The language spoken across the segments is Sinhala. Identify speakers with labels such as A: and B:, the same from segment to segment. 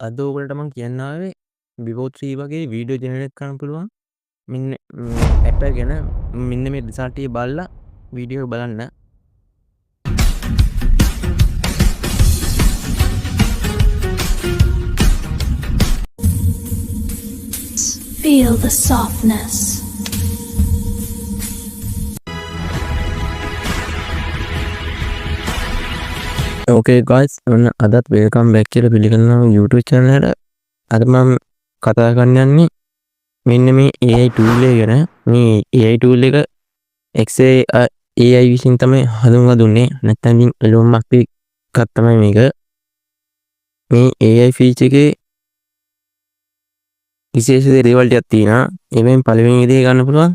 A: අද ඔයගලට මම කියන්න ආවේ Vivo 3 වගේ වීඩියෝ ජෙනරේට් කරන්න පුළුවන් මෙන්න මේ ඇප් එක ගැන. මෙන්න මේ රිසල්ට් එක බලලා වීඩියෝ බලන්න.
B: Feel the softness.
A: Okay guys, අදත් welcome back කියලා පිළිගන්නවා YouTube channel එකට. අද මම කතා කරන්න යන්නේ මෙන්න මේ AI tool එක ගැන. මේ AI tool එක AI විසින් තමයි හඳුන්වලා දුන්නේ. නැත්නම් Elon Musk එකක් තමයි මේක. මේ AI feature එකේ විශේෂ දේවල් ටිකක් තියෙනවා. ඒවෙන් පළවෙනි දේ ගන්න පුළුවන්.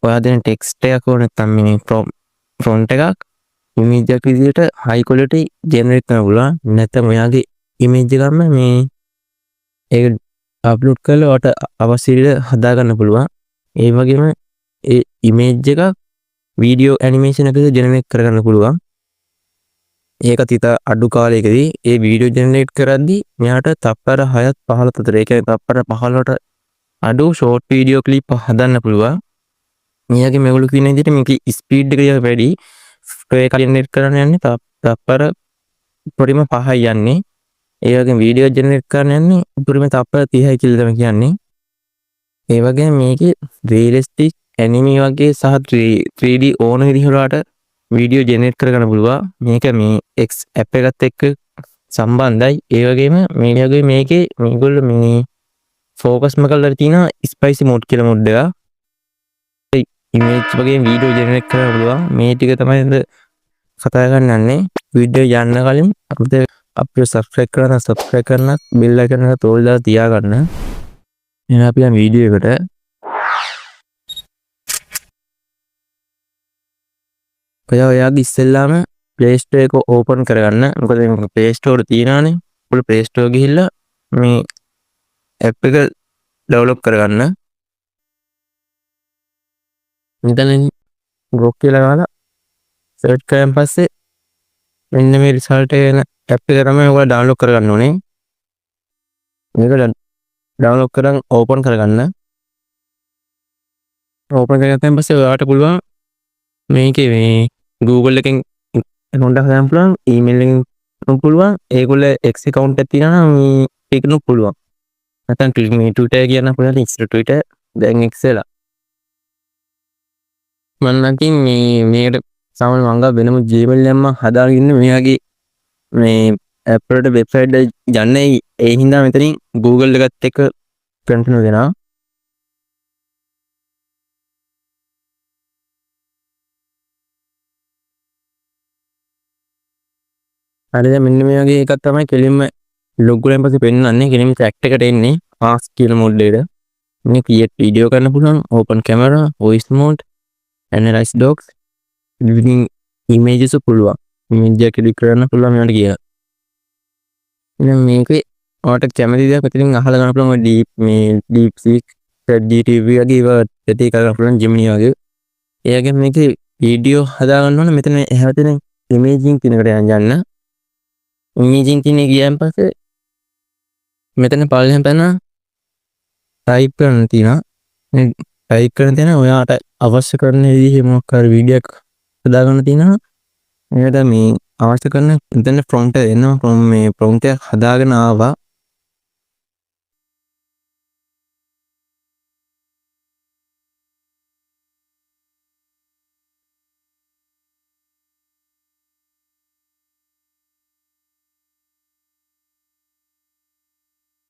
A: ඔයා දෙන ටෙක්ස්ට් එකක් ඕන නැත්නම් මේ prompt එකක් image එකක් විදිහට high quality generate කරන්න පුළුවන්. නැත්නම් ඔයාගේ image එකක්ම මේ ඒක අප්ලෝඩ් කරලා ඔයාට අවශ්‍ය විදිහට හදා ගන්න පුළුවන්. ඒ වගේම ඒ image එක video animation එකකට generate කරගන්න පුළුවන්. ඒකත් ඉත අඩු කාලයකදී ඒ වීඩියෝ ජෙනරේට් කරද්දී මෙයාට තප්පර 6ත් 15ත් අතර ඒ කියන්නේ තප්පර 15ට අඩු ෂෝට් වීඩියෝ ක්ලිප් හදන්න පුළුවන්. මෙයාගේ මේගොල්ලෝ කියන විදිහට මේකේ ස්පීඩ් එක වැඩි. ඒක ජෙනරේට් කරන්න යන්නේ තප්පර උඩරිම 5යි යන්නේ. ඒ වගේම වීඩියෝ ජෙනරේට් කරන්න යන්නේ උඩරිම තප්පර 30යි කියලා තමයි කියන්නේ. ඒ වගේම මේකේ රියලිස්ටික් ඇනිමේ වගේ සහ 3D ඕන විදිහට වීඩියෝ ජෙනරේට් කරගන්න පුළුවන්. මේක මේ X ඇප් එකත් එක්ක සම්බන්ධයි. ඒ වගේම මේකේ මේගොල්ලෝ මේ ෆෝකස්ම කරලා තියෙනවා ස්පයිසි මෝඩ් කියලා මෝඩ් එක. ඉමේජ් වගේ වීඩියෝ ජෙනරේට් කරන්න පුළුවන්. මේ ටික තමයි අද කතා කරන්න යන්නේ. වීඩියෝ යන්න කලින් අපිට subscribe කරන්න bell icon එක තෝරලා තියාගන්න. එහෙනම් අපි යන වීඩියෝ එකට. ඔයාගේ ඉස්සෙල්ලාම Play Store එක ඕපන් කරගන්න. මොකද මේ Play Store තියෙනවානේ. ඔයාලා Play Store ගිහිල්ලා මේ app එක ඩවුන්ලෝඩ් කරගන්න. මෙතන ගොක් කියලා ගාලා සර්ච් කරන් පස්සේ මෙන්න මේ රිසල්ට් එක එන app එක තමයි ඔයාලා ඩවුන්ලෝඩ් කරගන්න ඕනේ. මේක ඩවුන්ලෝඩ් කරන් ඕපන් කරගන්න. ඕපන් කරගත්තන් පස්සේ ඔයාලට පුළුවන් මේකේ මේ Google එකෙන් account එකක් හදාගන්න පුළුවන්, email එකෙන් පුළුවන්. ඒගොල්ලෝ X account එකක් තියෙනවා නම් ඒකනු පුළුවන්. නැත්නම් මේ Twitter කියන පුළුවන් ඉස්සර Twitter දැන් X වෙලා. මම නැතිනම් මේකට සාමාන්‍ය මංගා වෙනම Gmail එකක් මම හදාගෙන ඉන්නේ. මෙයාගේ මේ app වලට website එක යන්නේ ඒ හින්දා මෙතනින් Google එකත් එක්ක කන්ටිනියු වෙනවා. හරිද? මෙන්න මේ වගේ එකක් තමයි කෙලින්ම log වලින් පස්සේ පෙන්නන්නේ. කෙලින්ම chat එකට එන්නේ ask කියලා mode එකට. මේ create video කරන්න පුළුවන්, open camera, voice mode, analyze docs, editing images පුළුවන්. image එක edit කරන්න පුළුවන් මේවට කියලා. ඉතින් මේකේ ඔයාලට කැමති දේක් මෙතනින් අහලා ගන්න පුළුවන්. DeepSeek, ChatGPT වගේ ඒවා ඇති කරගන්න පුළුවන් Gemini වගේ. ඒ වගේම මේකේ වීඩියෝ හදා ගන්න ඕන මෙතන එහා තියෙන imaging කියනකට යන්න. imaging කියන ගියන් පස්සේ මෙතන පළවෙනි පැන type කරන්න තියෙනවා. මේ type කරන තැන ඔයාට අවශ්‍ය කරන විදිහේ මොකක් හරි වීඩියෝ එකක් හදා ගන්න තියෙනවා. මේකට මේ අවශ්‍ය කරන මෙතන prompt එක එනවා. මේ prompt එක හදාගෙන ආවා.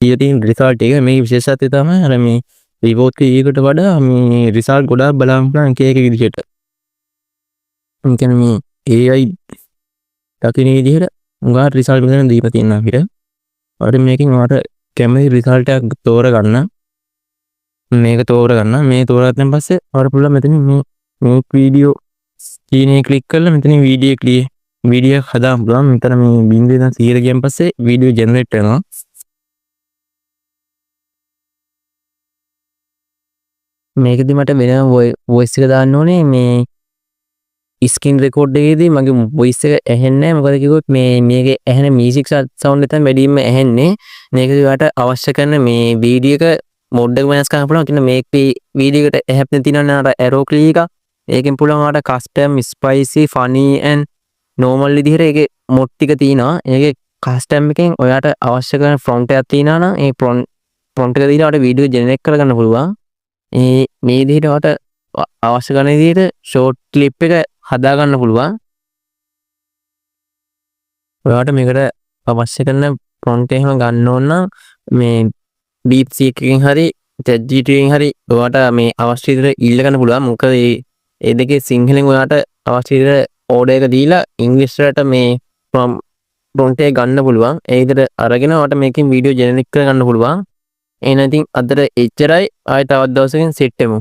A: ඉතින් රිසල්ට් එක මේ විශේෂත්වය තමයි අර මේ Vivo 3 එකට වඩා මේ රිසල්ට් ගොඩාක් බලන්න පුළුවන් එක විදිහට. ඒ කියන්නේ මේ AI දකින්න විදිහට උගා රිසල්ට් මෙතන දීලා තියෙනවා අපිට. අපිට මේකෙන් ඔයාලට කැමති රිසල්ට් එකක් තෝරගන්න. මේක තෝරගන්න. මේ තෝරගත්තන් පස්සේ ඔයාලට පුළුවන් මෙතනින් මේ වීඩියෝ ස්ක්‍රීන් එක ක්ලික් කරලා මෙතනින් වීඩියෝ එක හදාන්න පුළුවන්. මෙතන මේ බින්දුවේ ඉඳන් 100 ගියන් පස්සේ වීඩියෝ ජෙනරේට් වෙනවා. මේකෙදි මට වෙනම වොයිස් එක දාන්න ඕනේ. මේ ස්කින් රෙකෝඩ් එකේදී මගේ වොයිස් එක ඇහෙන්නේ නැහැ. මොකද කිව්වොත් මේකේ ඇහෙන මියුසික් සවුන්ඩ් එක තමයි වැඩිම ඇහෙන්නේ. මේක ඔයාලට අවශ්‍ය කරන මේ වීඩියෝ එක මොඩ් එක වෙනස් කරන්න පුළුවන්. කියන මේක වීඩියෝ එකට හැප්පෙන තියෙනවා අර ඇරෝ කී එක. ඒකෙන් පුළුවන් ඔයාලට custom spicy funny and normal විදිහට ඒකේ මොඩ් ටික තියෙනවා. ඒකේ කස්ටම් එකෙන් ඔයාලට අවශ්‍ය කරන ෆොන්ට් එකක් තියෙනවා නම් ඒ ෆොන්ට් එක දීලා ඔයාලට වීඩියෝ ජෙනරේට් කරගන්න පුළුවන්. මේ විදිහට ඔයාලට අවශ්‍ය කරන විදිහට ෂෝට් ක්ලිප් එක හදා ගන්න පුළුවන්. ඔයාලට මේකට අවශ්‍ය කරන ප්‍රොම්ප්ට් එක එහෙම ගන්න ඕන නම් මේ DeepSeek එකෙන් හරි ChatGPT එකෙන් හරි ඔයාලට මේ අවශ්‍ය විදිහට ඉල්ල ගන්න පුළුවන්. මොකද මේ දෙකේ සිංහලෙන් ඔයාලට අවශ්‍ය විදිහට ඕඩර් එක දීලා ඉංග්‍රීසි වලට මේ ප්‍රොම්ප්ට් එක ගන්න පුළුවන්. ඒ විදිහට අරගෙන ඔයාලට මේකෙන් වීඩියෝ ජෙනරේට් කරගන්න පුළුවන්. එහෙනම් ඉතින් අදට එච්චරයි. ආයෙ තවත් දවසකින් සෙට් වෙමු.